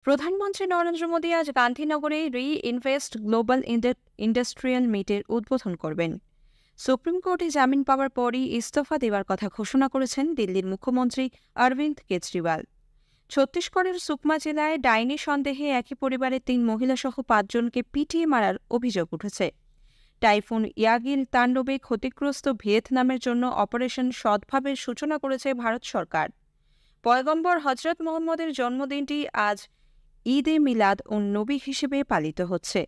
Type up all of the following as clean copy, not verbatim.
প্রধানমন্ত্রী নরেন্দ্র মোদী আজ গান্ধীনগরে রি-ইনভেস্ট global industrial মিটের উদ্বোধন করবেন। সুপ্রিম কোর্টে জামিন পাওয়ার পরই ইস্তফা দেওয়ার কথা ঘোষণা করেছেন দিল্লির মুখ্যমন্ত্রী অরবিন্দ কেজরিওয়াল। ছত্তিশগড়ের সুকমা জেলায় ডাইনি সন্দেহে একই পরিবারের ৩ মহিলাসহ ৫ জনকে পিটিয়ে মারার অভিযোগ উঠেছে। টাইফুন ইয়াগির তাণ্ডবে ক্ষতিগ্রস্ত ভিয়েতনামের জন্য অপারেশন সদ্ভাবের সূচনা করেছে ভারত সরকার। পয়গম্বর হজরত মোহাম্মদের জন্মদিনটি আজ ঈদে মিলাদ উন নবী হিসেবে পালিত হচ্ছে।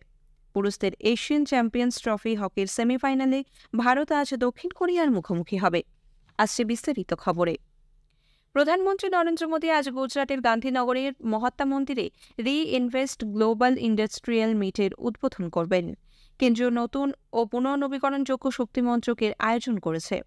পুরুষদের এশিয়ান চ্যাম্পিয়ন্স ট্রফি হকির সেমিফাইনালে ভারত আজ দক্ষিণ কোরিয়ার মুখোমুখি হবে। আসছে বিস্তারিত খবরে। প্রধানমন্ত্রী নরেন্দ্র মোদী আজ গুজরাটের গান্ধীনগরের মহাত্মা মন্দিরে রি-ইনভেস্ট গ্লোবাল ইন্ডাস্ট্রিয়াল মিটের উদ্বোধন করবেন। কেন্দ্রীয় নতুন ও পুনর্নবীকরণযোগ্য শক্তি মন্ত্রকের আয়োজন করেছে।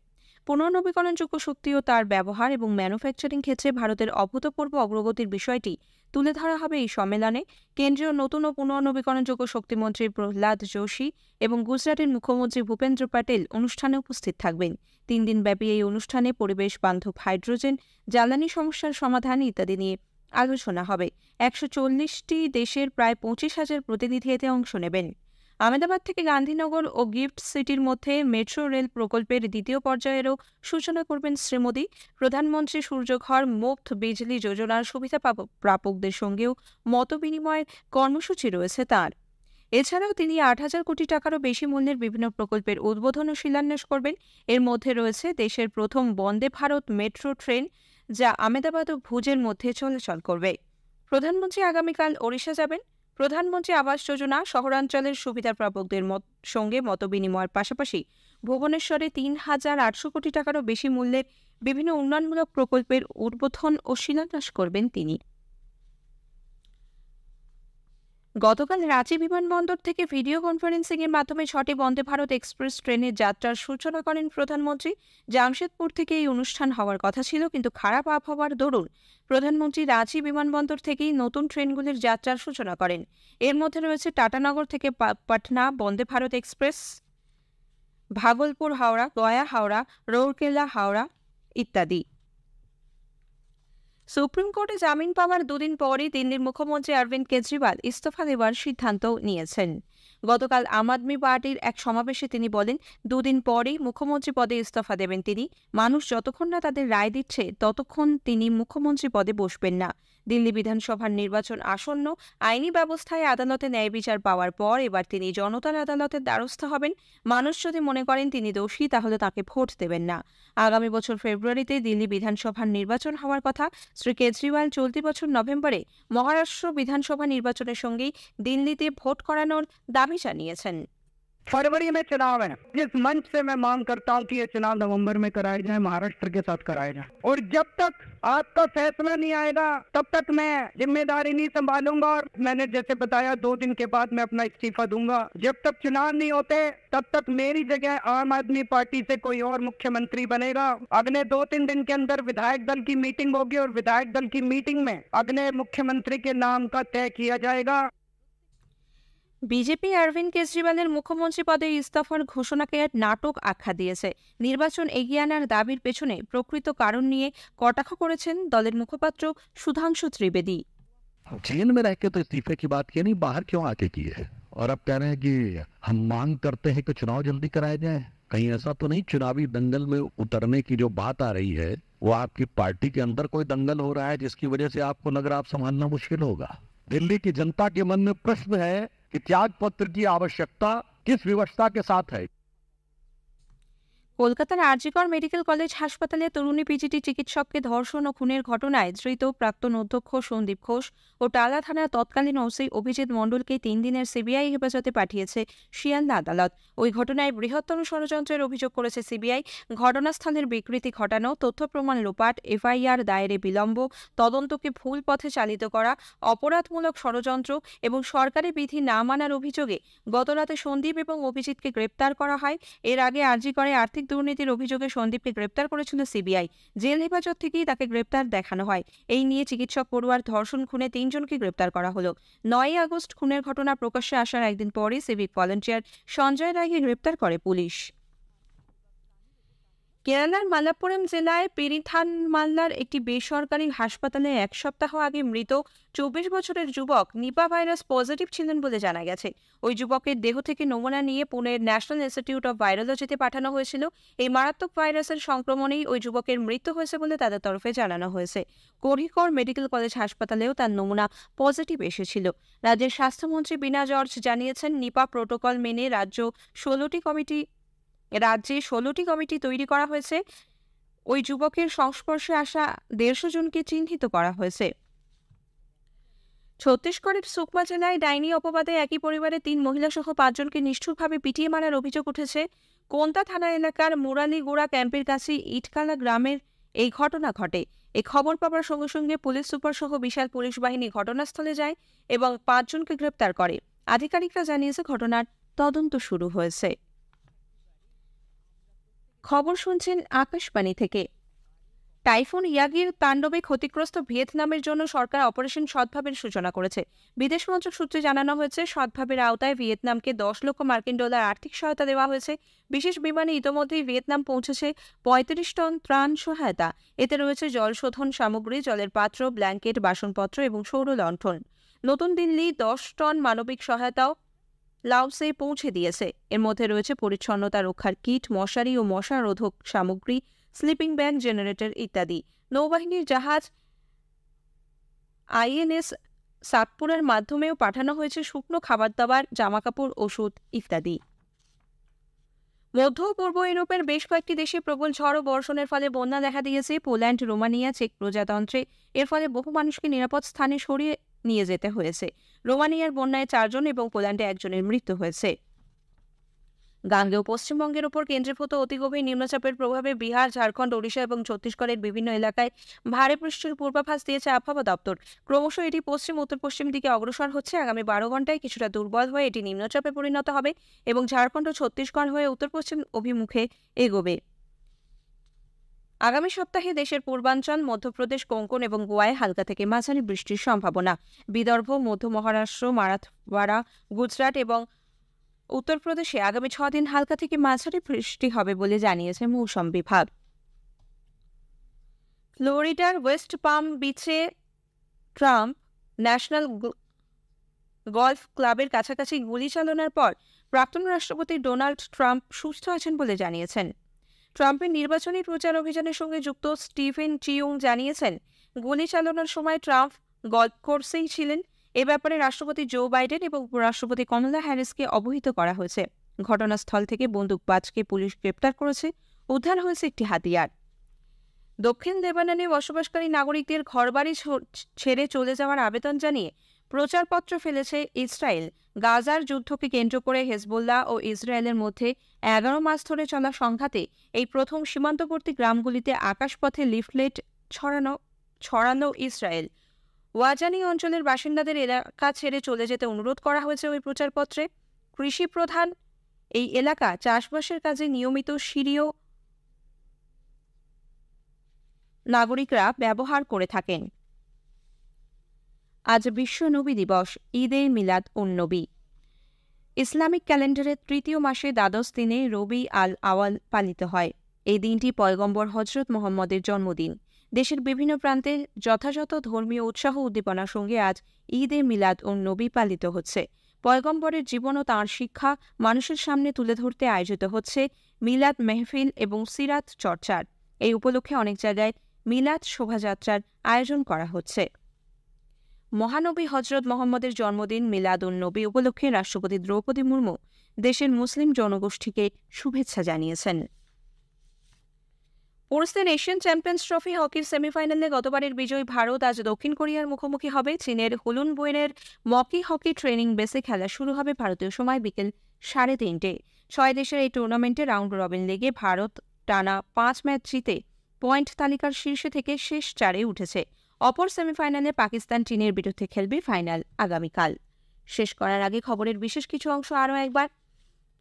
পুনর্নবীকরণযোগ্য শক্তি ও তার ব্যবহার এবং ম্যানুফ্যাকচারিং ক্ষেত্রে ভারতের অভূতপূর্ব অগ্রগতির বিষয়টি তুলে ধরা হবে এই সম্মেলনে। কেন্দ্রীয় নতুন ও পুনর্নবীকরণযোগ্য শক্তিমন্ত্রী প্রহ্লাদ যোশী এবং গুজরাটের মুখ্যমন্ত্রী ভূপেন্দ্র প্যাটেল অনুষ্ঠানে উপস্থিত থাকবেন। ৩ দিনব্যাপী এই অনুষ্ঠানে পরিবেশ বান্ধব হাইড্রোজেন, জ্বালানি সমস্যার সমাধান ইত্যাদি নিয়ে আলোচনা হবে। ১৪০টি দেশের প্রায় ২৫,০০০ প্রতিনিধি এতে অংশ নেবেন। আহমেদাবাদ থেকে গান্ধীনগর ও গিফট সিটির মধ্যে মেট্রো রেল প্রকল্পের দ্বিতীয় পর্যায়েরও সূচনা করবেন শ্রী মোদী। প্রধানমন্ত্রী সূর্যঘর মুফত বিজলি যোজনার সুবিধা প্রাপকদের সঙ্গেও মতবিনিময়ের কর্মসূচি রয়েছে তাঁর। এছাড়াও তিনি ৮,০০০ কোটি টাকারও বেশি মূল্যের বিভিন্ন প্রকল্পের উদ্বোধন ও শিলান্যাস করবেন। এর মধ্যে রয়েছে দেশের প্রথম বন্দে ভারত মেট্রো ট্রেন, যা আহমেদাবাদ ও ভুজের মধ্যে চলাচল করবে। প্রধানমন্ত্রী আগামীকাল ওড়িশা যাবেন। প্রধানমন্ত্রী আবাস যোজনা শহরাঞ্চলের সুবিধাপ্রাপকদের সঙ্গে মতবিনিময়ের পাশাপাশি ভুবনেশ্বরে ৩,৮০০ কোটি টাকারও বেশি মূল্যের বিভিন্ন উন্নয়নমূলক প্রকল্পের উদ্বোধন ও শিলান্যাস করবেন তিনি। গতকাল রাঁচি বিমানবন্দর থেকে ভিডিও কনফারেন্সিংয়ের মাধ্যমে ৬টি বন্দে ভারত এক্সপ্রেস ট্রেনের যাত্রার সূচনা করেন প্রধানমন্ত্রী। জামশেদপুর থেকে এই অনুষ্ঠান হওয়ার কথা ছিল, কিন্তু খারাপ আবহাওয়ার দরুন প্রধানমন্ত্রী রাঁচি বিমানবন্দর থেকেই নতুন ট্রেনগুলির যাত্রার সূচনা করেন। এর মধ্যে রয়েছে টাটানগর থেকে পাটনা বন্দে ভারত এক্সপ্রেস, ভাগলপুর হাওড়া, গয়া হাওড়া, রৌরকেলা হাওড়া ইত্যাদি। সুপ্রিম কোর্টে জামিন পাওয়ার দুদিন পরই দিল্লির মুখ্যমন্ত্রী অরবিন্দ কেজরিওয়াল ইস্তফা দেওয়ার সিদ্ধান্ত নিয়েছেন। গতকাল আম আদমি পার্টির এক সমাবেশে তিনি বলেন, দুদিন পরেই মুখ্যমন্ত্রী পদে ইস্তফা দেবেন তিনি। মানুষ যতক্ষণ না তাদের রায় দিচ্ছে ততক্ষণ তিনি মুখ্যমন্ত্রী পদে বসবেন না। দিল্লি বিধানসভার নির্বাচন আসন্ন। আইনি ব্যবস্থায় আদালতে ন্যায় বিচার পাওয়ার পর এবার তিনি জনতার আদালতের দ্বারস্থ হবেন। মানুষ যদি মনে করেন তিনি দোষী, তাহলে তাকে ভোট দেবেন না। আগামী বছর ফেব্রুয়ারিতে দিল্লি বিধানসভার নির্বাচন হওয়ার কথা। শ্রী কেজরিওয়াল চলতি বছর নভেম্বরে মহারাষ্ট্র বিধানসভা নির্বাচনের সঙ্গেই দিল্লিতে ভোট করানোর দাবি জানিয়েছেন। फरवरी में चुनाव है। जिस मंच से मैं मांग करता हूँ कि ये चुनाव नवंबर में कराए जाए, महाराष्ट्र के साथ कराए जाए, और जब तक आपका फैसला नहीं आएगा तब तक मैं जिम्मेदारी नहीं संभालूंगा। और मैंने जैसे बताया 2 दिन के बाद मैं अपना इस्तीफा दूंगा। जब तक चुनाव नहीं होते तब तक मेरी जगह आम आदमी पार्टी से कोई और मुख्यमंत्री बनेगा। अगले 2-3 दिन के अंदर विधायक दल की मीटिंग होगी और विधायक दल की मीटिंग में अगले मुख्यमंत्री के नाम का तय किया जाएगा। বিজেপি অরবিন্দ কেজরিওয়ালের মুখ্যমন্ত্রী পদে ইস্তফার ঘোষণাকে নাটক আখ্যা দিয়েছে। নির্বাচন এগিয়ে আনার দাবির পেছনে প্রকৃত কারণ নিয়ে কটাক্ষ করেছেন দলের মুখপাত্র সুধাংশু ত্রিবেদী। जेल में रह के तो इस्तीफे की बात की नहीं, बाहर क्यों आके की है? और अब कह रहे हैं कि हम मांग करते हैं कि चुनाव जल्दी कराए जाए। कहीं ऐसा तो नहीं चुनावी दंगल में उतरने की जो बात आ रही है वो आपकी पार्टी के अंदर कोई दंगल हो रहा है जिसकी वजह से आपको लग रहा आप संभालना मुश्किल होगा? दिल्ली की जनता के मन में प्रश्न है कि त्याग पत्र की आवश्यकता किस व्यवस्था के साथ है। কলকাতার আরজিকর মেডিকেল কলেজ হাসপাতালে তরুণী পিজিটি চিকিৎসককে ধর্ষণ ও খুনের ঘটনায় ধৃত প্রাক্তন অধ্যক্ষ সন্দীপ ঘোষ ও টালা থানার তৎকালীন ওসি অভিজিৎ মণ্ডলকে 3 দিনের সিবিআই হেফাজতে পাঠিয়েছে শিয়ালদা আদালত। ওই ঘটনায় বৃহত্তর ষড়যন্ত্রের অভিযোগ করেছে সিবিআই। ঘটনাস্থলের বিকৃতি ঘটানো, তথ্য প্রমাণ লোপাট, এফআইআর দায়েরে বিলম্ব, তদন্তকে ভুল পথে চালিত করা, অপরাধমূলক ষড়যন্ত্র এবং সরকারি বিধি না মানার অভিযোগে গতরাতে সন্দীপ এবং অভিজিৎকে গ্রেপ্তার করা হয়। এর আগে আরজিকরে আর্থিক দুর্নীতির অভিযোগে সন্দীপকে গ্রেপ্তার করেছিল সিবিআই। জেল হেফাজত থেকেই তাকে গ্রেপ্তার দেখানো হয়। এই নিয়ে চিকিৎসক পড়ুয়ার ধর্ষণ খুনে 3 জনকে গ্রেপ্তার করা হলো। 9 আগস্ট খুনের ঘটনা প্রকাশ্যে আসার একদিন পরই সিভিক ভলান্টিয়ার সঞ্জয় রায়কে গ্রেপ্তার করে পুলিশ। কেরালার মালাপ্পুরম জেলায় পেরিথানমাল্লার একটি বেসরকারি হাসপাতালে 1 সপ্তাহ আগে মৃত 24 বছরের যুবক নিপা ভাইরাস পজিটিভ ছিলেন বলে জানা গেছে। ওই যুবকের দেহ থেকে নমুনা নিয়ে পুনের ন্যাশনাল ইনস্টিটিউট অব ভাইরোলজিতে পাঠানো হয়েছিল। এই মারাত্মক ভাইরাসের সংক্রমণেই ওই যুবকের মৃত্যু হয়েছে বলে তাদের তরফে জানানো হয়েছে। কোড়িকোড মেডিকেল কলেজ হাসপাতালেও তার নমুনা পজিটিভ এসেছিল। রাজ্যের স্বাস্থ্যমন্ত্রী বীণা জর্জ জানিয়েছেন, নিপা প্রোটোকল মেনে রাজ্যে 16টি কমিটি তৈরি করা হয়েছে। ওই যুবকের সংস্পর্শে আসা 150 জনকে চিহ্নিত করা হয়েছে। ছত্তিশগড়ের সুকমা জেলায় ডাইনি অপবাদে একই পরিবারের 3 মহিলা সহ 5 জনকে নিষ্ঠুরভাবে পিটিয়ে মারার অভিযোগ উঠেছে। কোন্তা থানা এলাকার মুরালিগুড়া ক্যাম্পের কাছে ইটকালা গ্রামের এই ঘটনা ঘটে। এই খবর পাওয়ার সঙ্গে সঙ্গে পুলিশ সুপার সহ বিশাল পুলিশ বাহিনী ঘটনাস্থলে যায় এবং 5 জনকে গ্রেপ্তার করে। আধিকারিকরা জানিয়েছে, ঘটনার তদন্ত শুরু হয়েছে। খবর শুনছেন আকাশবাণী থেকে। টাইফুন ইয়াগির তাণ্ডবে ক্ষতিগ্রস্ত ভিয়েতনামের জন্য সরকার অপারেশন সদ্ভাবের সূচনা করেছে। বিদেশ মন্ত্রক সূত্রে জানানো হয়েছে, সদ্ভাবের আওতায় ভিয়েতনামকে $10 লক্ষ আর্থিক সহায়তা দেওয়া হয়েছে। বিশেষ বিমানে ইতোমধ্যেই ভিয়েতনাম পৌঁছেছে 35 টন ত্রাণ সহায়তা। এতে রয়েছে জলশোধন সামগ্রী, জলের পাত্র, ব্ল্যাঙ্কেট, বাসনপত্র এবং সৌর লণ্ঠন। নতুন দিল্লি 10 টন মানবিক সহায়তাও লাওসে পৌঁছে দিয়েছে। এর মধ্যে রয়েছে পরিচ্ছন্নতা রক্ষার কিট, মশারি ও মশা রোধক সামগ্রী, স্লিপিং ব্যাগ, জেনারেটর ইত্যাদি। নৌবাহিনীর জাহাজ INS সাতপুরের মাধ্যমেও পাঠানো হয়েছে শুকনো খাবার দাবার, জামাকাপড়, ওষুধ ইত্যাদি। মধ্য ও পূর্ব ইউরোপের বেশ কয়েকটি দেশে প্রবল ঝড় ও বর্ষণের ফলে বন্যা দেখা দিয়েছে। পোল্যান্ড, রোমানিয়া, চেক প্রজাতন্ত্রে এর ফলে বহু মানুষকে নিরাপদ স্থানে সরিয়ে নিয়ে যেতে হয়েছে। রোমানিয়ার বন্যায় 4 জন এবং পোল্যান্ডে 1 জনের মৃত্যু হয়েছে। গাঙ্গেয় পশ্চিমবঙ্গের উপর কেন্দ্রীভূত অতিগভীর নিম্নচাপের প্রভাবে বিহার, ঝাড়খণ্ড, ওড়িশা এবং ছত্তিশগড়ের বিভিন্ন এলাকায় ভারী বৃষ্টির পূর্বাভাস দিয়েছে আবহাওয়া দপ্তর। ক্রমশ এটি উত্তর পশ্চিম দিকে অগ্রসর হচ্ছে। আগামী 12 ঘন্টায় কিছুটা দুর্বল হয়ে এটি নিম্নচাপে পরিণত হবে এবং ঝাড়খণ্ড ও ছত্তিশগড় হয়ে উত্তর পশ্চিম অভিমুখে এগোবে। আগামী সপ্তাহে দেশের পূর্বাঞ্চল, মধ্যপ্রদেশ, কোঙ্কণ এবং গোয়ায় হালকা থেকে মাঝারি বৃষ্টির সম্ভাবনা। বিদর্ভ, মধ্য মহারাষ্ট্র, মারাঠওয়াড়া, গুজরাট এবং উত্তরপ্রদেশে আগামী 6 দিন হালকা থেকে মাঝারি বৃষ্টি হবে বলে জানিয়েছে মৌসুম বিভাগ। ফ্লোরিডার ওয়েস্ট পাম বিচে ট্রাম্প ন্যাশনাল গলফ ক্লাবের কাছাকাছি গুলি চালানোর পর প্রাক্তন রাষ্ট্রপতি ডোনাল্ড ট্রাম্প সুস্থ আছেন বলে জানিয়েছেন। ট্রাম্পের নির্বাচনী প্রচার অভিযানের সঙ্গে যুক্ত স্টিফেন চিউং জানিয়েছেন, গুলি চালানোর সময় ট্রাম্প গলফ কোর্সেই ছিলেন। এ ব্যাপারে রাষ্ট্রপতি জো বাইডেন এবং উপরাষ্ট্রপতি কমলা হ্যারিসকে অবহিত করা হয়েছে। ঘটনাস্থল থেকে বন্দুকবাজকে পুলিশ গ্রেপ্তার করেছে। উদ্ধার হয়েছে একটি হাতিয়ার। দক্ষিণ লেবাননে বসবাসকারী নাগরিকদের ঘরবাড়ি ছেড়ে চলে যাওয়ার আবেদন জানিয়ে প্রচারপত্র ফেলেছে ইসরায়েল। গাজার যুদ্ধকে কেন্দ্র করে হেজবুল্লাহ ও ইসরায়েলের মধ্যে 11 মাস ধরে চলা সংঘাতে এই প্রথম সীমান্তবর্তী গ্রামগুলিতে আকাশপথে লিফলেট ছড়ানো ইসরায়েল। ওয়াজানি অঞ্চলের বাসিন্দাদের এলাকা ছেড়ে চলে যেতে অনুরোধ করা হয়েছে ওই প্রচারপত্রে। কৃষি প্রধান এই এলাকা চাষবাসের কাজে নিয়মিত সিরীয় নাগরিকরা ব্যবহার করে থাকেন। আজ বিশ্ব নবী দিবস, ঈদে মিলাদ উন নবী। ইসলামিক ক্যালেন্ডারের 3য় মাসে দ্বাদশ দিনে রবি আল আওয়াল পালিত হয়। এই দিনটি পয়গম্বর হজরত মুহাম্মদের জন্মদিন। দেশের বিভিন্ন প্রান্তে যথাযথ ধর্মীয় উৎসাহ উদ্দীপনার সঙ্গে আজ ঈদে মিলাদ উন নবী পালিত হচ্ছে। পয়গম্বরের জীবন ও তাঁর শিক্ষা মানুষের সামনে তুলে ধরতে আয়োজিত হচ্ছে মিলাদ মেহফিল এবং সিরাত চর্চার। এই উপলক্ষে অনেক জায়গায় মিলাদ শোভাযাত্রার আয়োজন করা হচ্ছে। মহানবী হজরত মুহাম্মদের জন্মদিন মিলাদ উন নবী উপলক্ষে রাষ্ট্রপতি দ্রৌপদী মুর্মু দেশের মুসলিম জনগোষ্ঠীকে শুভেচ্ছা জানিয়েছেন। পুরুষদের এশিয়ান চ্যাম্পিয়ন্স ট্রফি হকির সেমিফাইনালে গতবারের বিজয়ী ভারত আজ দক্ষিণ কোরিয়ার মুখোমুখি হবে। চীনের হুলুনবুয়েনের মকি হকি ট্রেনিং বেসে খেলা শুরু হবে ভারতীয় সময় বিকেল 3:30। 6 দেশের এই টুর্নামেন্টে রাউন্ড রবিন লিগে ভারত টানা 5 ম্যাচ জিতে পয়েন্ট তালিকার শীর্ষে থেকে শেষ 4-এ উঠেছে। অপর সেমিফাইনালে পাকিস্তান চীনের বিরুদ্ধে খেলবে। ফাইনাল আগামীকাল। শেষ করার আগে খবরের বিশেষ কিছু অংশ আরও একবার।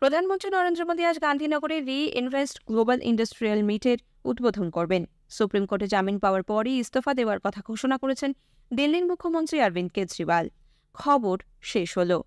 প্রধানমন্ত্রী নরেন্দ্র মোদী আজ গান্ধীনগরে রি-ইনভেস্ট গ্লোবাল ইন্ডাস্ট্রিয়াল মিটের উদ্বোধন করবেন। সুপ্রিম কোর্টে জামিন পাওয়ার পরই ইস্তফা দেওয়ার কথা ঘোষণা করেছেন দিল্লির মুখ্যমন্ত্রী অরবিন্দ কেজরিওয়াল। খবর শেষ হলো।